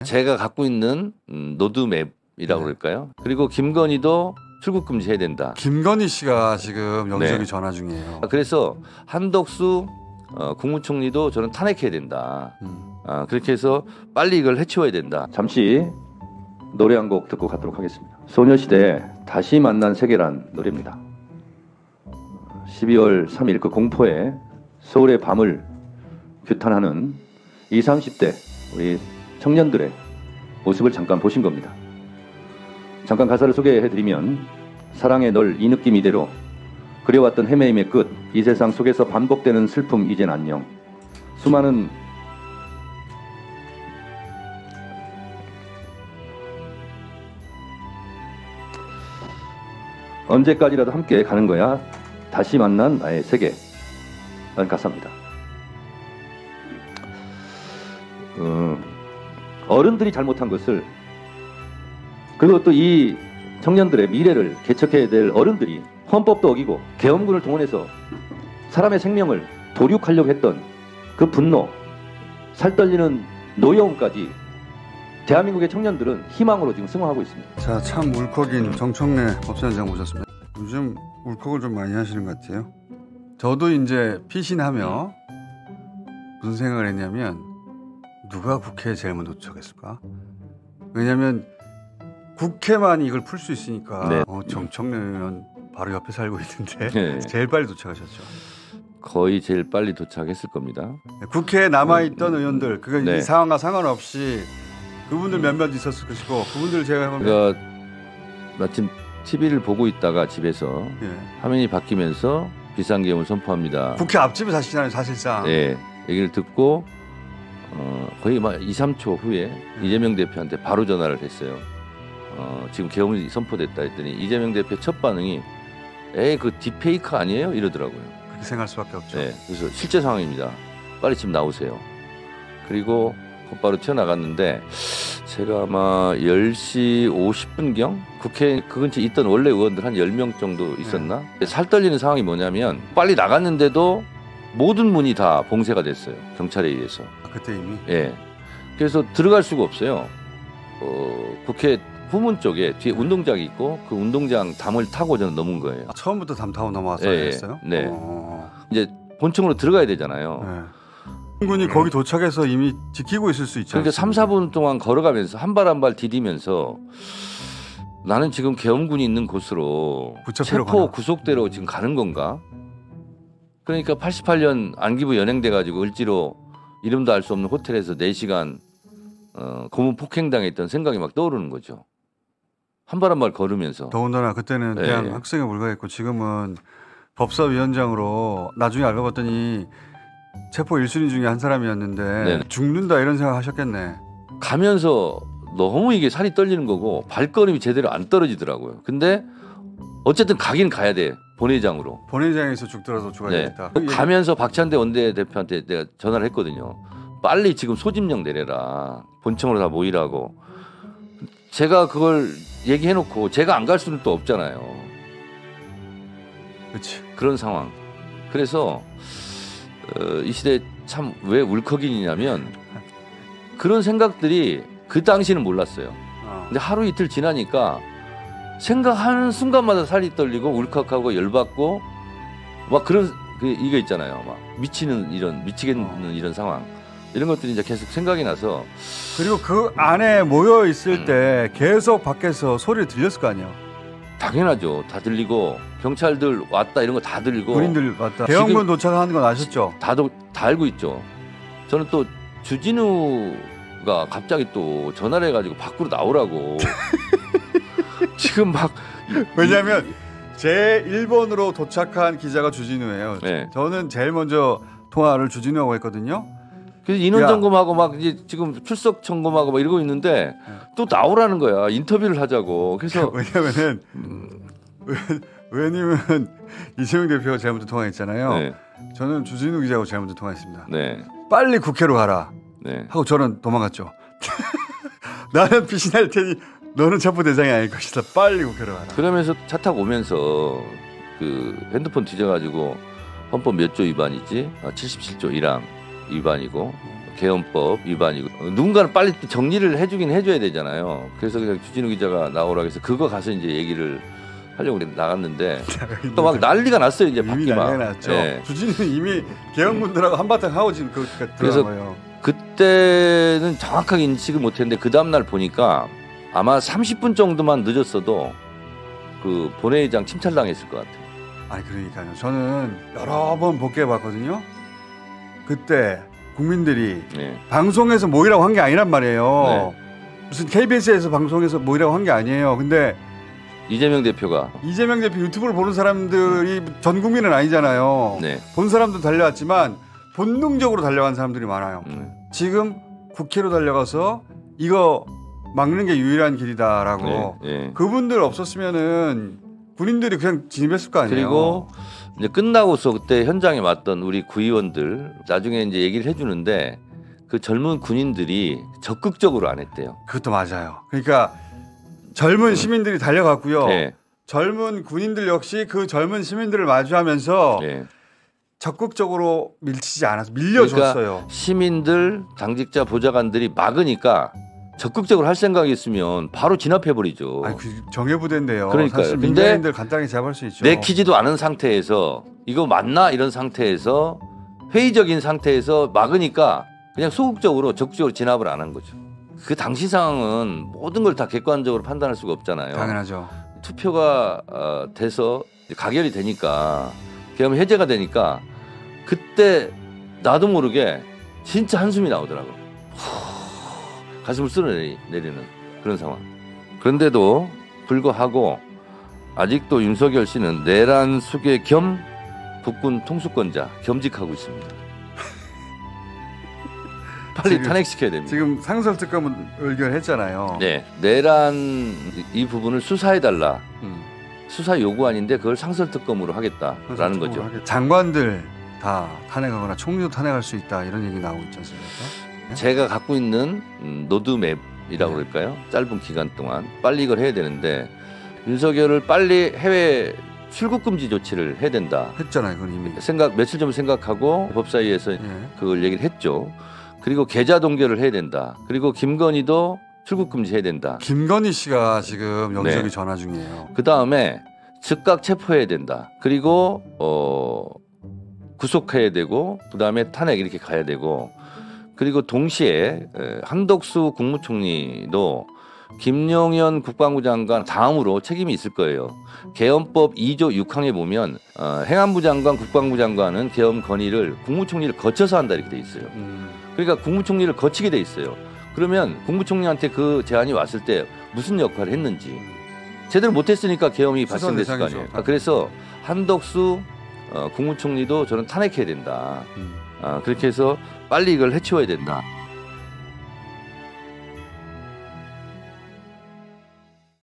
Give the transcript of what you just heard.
제가 갖고 있는 로드맵이라고 그럴까요? 그리고 김건희도 출국 금지해야 된다. 김건희 씨가 지금 여기저기 전화 중이에요. 그래서 한덕수 국무총리도 저는 탄핵해야 된다. 그렇게 해서 빨리 이걸 해치워야 된다. 잠시 노래 한 곡 듣고 가도록 하겠습니다. 소녀시대 다시 만난 세계란 노래입니다. 12월 3일 그 공포에 서울의 밤을 규탄하는 20, 30대 우리 청년들의 모습을 잠깐 보신 겁니다. 잠깐 가사를 소개해드리면 사랑의 널 이 느낌 이대로 그려왔던 헤매임의 끝 이 세상 속에서 반복되는 슬픔 이젠 안녕 수많은 언제까지라도 함께 가는 거야 다시 만난 나의 세계 라는 가사입니다. 어른들이 잘못한 것을 그리고 또 이 청년들의 미래를 개척해야 될 어른들이 헌법도 어기고 계엄군을 동원해서 사람의 생명을 도륙하려고 했던 그 분노, 살떨리는 노여움까지 대한민국의 청년들은 희망으로 지금 승화하고 있습니다. 자, 참 울컥인 정청래 법사위원장 모셨습니다. 요즘 울컥을 좀 많이 하시는 것 같아요. 저도 이제 피신하며 무슨 생각을 했냐면 누가 국회에 제일 먼저 도착했을까? 왜냐하면 국회만 이걸 풀 수 있으니까 네. 정청래 의원 바로 옆에 살고 있는데 네. 제일 빨리 도착하셨죠. 거의 제일 빨리 도착했을 겁니다. 국회에 남아있던 의원들 그건 네. 이 상황과 상관없이 그분들 몇몇 있었을 것이고 그분들 제가 한번 제가 마침 TV를 보고 있다가 집에서 화면이 바뀌면서 비상계엄을 선포합니다. 국회 앞집에 사시잖아요 사실상. 네, 얘기를 듣고 거의 막 2, 3초 후에 이재명 대표한테 바로 전화를 했어요. 지금 계엄이 선포됐다 했더니 이재명 대표 첫 반응이 에이 그 딥페이크 아니에요? 이러더라고요. 그렇게 생각할 수밖에 없죠. 네, 그래서 실제 상황입니다. 빨리 지금 나오세요. 그리고 곧바로 튀어나갔는데 제가 아마 10시 50분경 국회 그 근처에 있던 원래 의원들 한 10명 정도 있었나? 살 떨리는 상황이 뭐냐면 빨리 나갔는데도 모든 문이 다 봉쇄가 됐어요. 경찰에 의해서. 그때 이미? 예. 그래서 들어갈 수가 없어요. 국회 후문 쪽에 뒤에 운동장이 있고 그 운동장 담을 타고 저는 넘은 거예요. 처음부터 담 타고 넘어왔어야 했어요? 네. 이제 본청으로 들어가야 되잖아요. 네. 군이 거기 도착해서 이미 지키고 있을 수 있죠. 그러니까 3, 4분 동안 걸어가면서 한 발 한 발 디디면서 나는 지금 계엄군이 있는 곳으로 체포 구속대로 지금 가는 건가? 그러니까 88년 안기부 연행돼 가지고 을지로 이름도 알 수 없는 호텔에서 4시간 고문 폭행당했던 생각이 막 떠오르는 거죠. 한 발 한 발 걸으면서. 더군다나 그때는 대한 학생에 불과했고 지금은 법사위원장으로 나중에 알고 봤더니 체포 1순위 중에 한 사람이었는데 네. 죽는다 이런 생각 하셨겠네. 가면서 너무 이게 살이 떨리는 거고 발걸음이 제대로 안 떨어지더라고요. 근데 어쨌든 가긴 가야 돼. 본회의장으로. 본회의장에서 죽더라도 죽어야겠다. 가면서 박찬대 원내대표한테 내가 전화를 했거든요. 빨리 지금 소집령 내려라. 본청으로 다 모이라고. 제가 그걸 얘기해놓고 제가 안 갈 수는 또 없잖아요. 그렇지. 그런 상황. 그래서 이 시대에 참 왜 울컥이냐면 그런 생각들이 그 당시는 몰랐어요. 근데 하루 이틀 지나니까 생각하는 순간마다 살이 떨리고 울컥하고 열받고 막 그런 이거 있잖아요. 막 미치겠는 이런 상황. 이런 것들이 이제 계속 생각이 나서 그리고 그 안에 모여 있을 때 계속 밖에서 소리를 들렸을 거 아니에요. 당연하죠. 다 들리고 경찰들 왔다 이런 거 다 들리고 군인들 왔다. 계엄군 도착하는 건 아셨죠? 다 알고 있죠. 저는 또 주진우가 갑자기 또 전화를 해가지고 밖으로 나오라고 지금 막 왜냐하면 제 1번으로 도착한 기자가 주진우예요. 네. 저는 제일 먼저 통화를 주진우하고 했거든요. 그래서 인원 점검하고 막 이제 지금 출석 점검하고 막 이러고 있는데 또 나오라는 거야. 인터뷰를 하자고. 그래서 왜냐면은 의원님은 이재명 대표가 제일 먼저 통화했잖아요. 네. 저는 주진우 기자하고 제일 먼저 통화했습니다. 네. 빨리 국회로 가라. 네. 하고 저는 도망갔죠. 나는 피신할 테니 너는 체포 대상이 아닐 것이다. 빨리 국회로 가라. 그러면서 차 타고 오면서 그 핸드폰 뒤져가지고 헌법 몇 조 위반이지? 77조 1항 위반이고 개헌법 위반이고 누군가는 빨리 정리를 해주긴 해줘야 되잖아요. 그래서 그냥 주진우 기자가 나오라고 해서 그거 가서 이제 얘기를 하려고 나갔는데 또 막 난리가 났어요. 이제 이미 밖이 막. 난리가 났죠. 예. 주진우는 이미 개헌군들하고 한바탕 하고 지금 그래서 들어가요. 그때는 정확하게 인식을 못했는데 그 다음날 보니까 아마 30분 정도만 늦었어도 그 본회의장 침탈당했을 것 같아요. 아니 그러니까요. 저는 여러 번 복귀해봤거든요. 그때 국민들이 네. 방송에서 모이라고 한 게 아니란 말이에요. 네. 무슨 KBS에서 방송에서 모이라고 한 게 아니에요. 근데 이재명 대표가 이재명 대표 유튜브를 보는 사람들이 전 국민은 아니잖아요. 네. 본 사람도 달려왔지만 본능적으로 달려간 사람들이 많아요. 지금 국회로 달려가서 이거 막는 게 유일한 길이다라고. 네. 그분들 없었으면은 군인들이 그냥 진입했을 거 아니에요. 그리고 이제 끝나고서 그때 현장에 왔던 우리 구의원들 나중에 이제 얘기를 해주는데 그 젊은 군인들이 적극적으로 안 했대요. 그것도 맞아요. 그러니까 젊은 시민들이 달려갔고요. 네. 젊은 군인들 역시 그 젊은 시민들을 마주하면서 네. 적극적으로 밀치지 않아서 밀려줬어요. 그러니까 시민들, 당직자, 보좌관들이 막으니까 적극적으로 할 생각이 있으면 바로 진압해버리죠. 아니, 그 정예부대인데요. 그러니까요. 사실 근데 민간인들 간단히 잡을 수 있죠. 내키지도 않은 상태에서 이거 맞나 이런 상태에서 회의적인 상태에서 막으니까 그냥 소극적으로 적극적으로 진압을 안 한 거죠. 그 당시 상황은 모든 걸 다 객관적으로 판단할 수가 없잖아요. 당연하죠. 투표가 돼서 가결이 되니까 계엄 해제가 되니까 그때 나도 모르게 진짜 한숨이 나오더라고. 가슴을 쓸어내리는 그런 상황. 그런데도 불구하고 아직도 윤석열 씨는 내란 수괴 겸 국군 통수권자 겸직하고 있습니다. 빨리 지금, 탄핵시켜야 됩니다. 지금 상설특검은 의결했잖아요. 네, 내란 이 부분을 수사해달라. 음. 수사 요구안인데 그걸 상설특검으로 하겠다라는 거죠. 장관들 다 탄핵하거나 총리도 탄핵할 수 있다 이런 얘기 나오고 있지 않습니까? 제가 갖고 있는 로드맵이라고 그럴까요? 짧은 기간 동안 빨리 이걸 해야 되는데 윤석열을 빨리 해외 출국 금지 조치를 해야 된다. 했잖아요, 그건 이미. 며칠 전에 생각하고 법사위에서 예. 그걸 얘기를 했죠. 그리고 계좌 동결을 해야 된다. 그리고 김건희도 출국 금지해야 된다. 김건희 씨가 지금 여기저기 네. 전화 중이에요. 그 다음에 즉각 체포해야 된다. 그리고 구속해야 되고 그 다음에 탄핵 이렇게 가야 되고 그리고 동시에 한덕수 국무총리도 김용현 국방부 장관 다음으로 책임이 있을 거예요. 개헌법 2조 6항에 보면 행안부 장관, 국방부 장관은 개헌 건의를 국무총리를 거쳐서 한다 이렇게 돼 있어요. 그러니까 국무총리를 거치게 돼 있어요. 그러면 국무총리한테 그 제안이 왔을 때 무슨 역할을 했는지 제대로 못했으니까 계엄이 발생됐을 거 아니에요. 그래서 한덕수 국무총리도 저는 탄핵해야 된다. 그렇게 해서 빨리 이걸 해치워야 된다.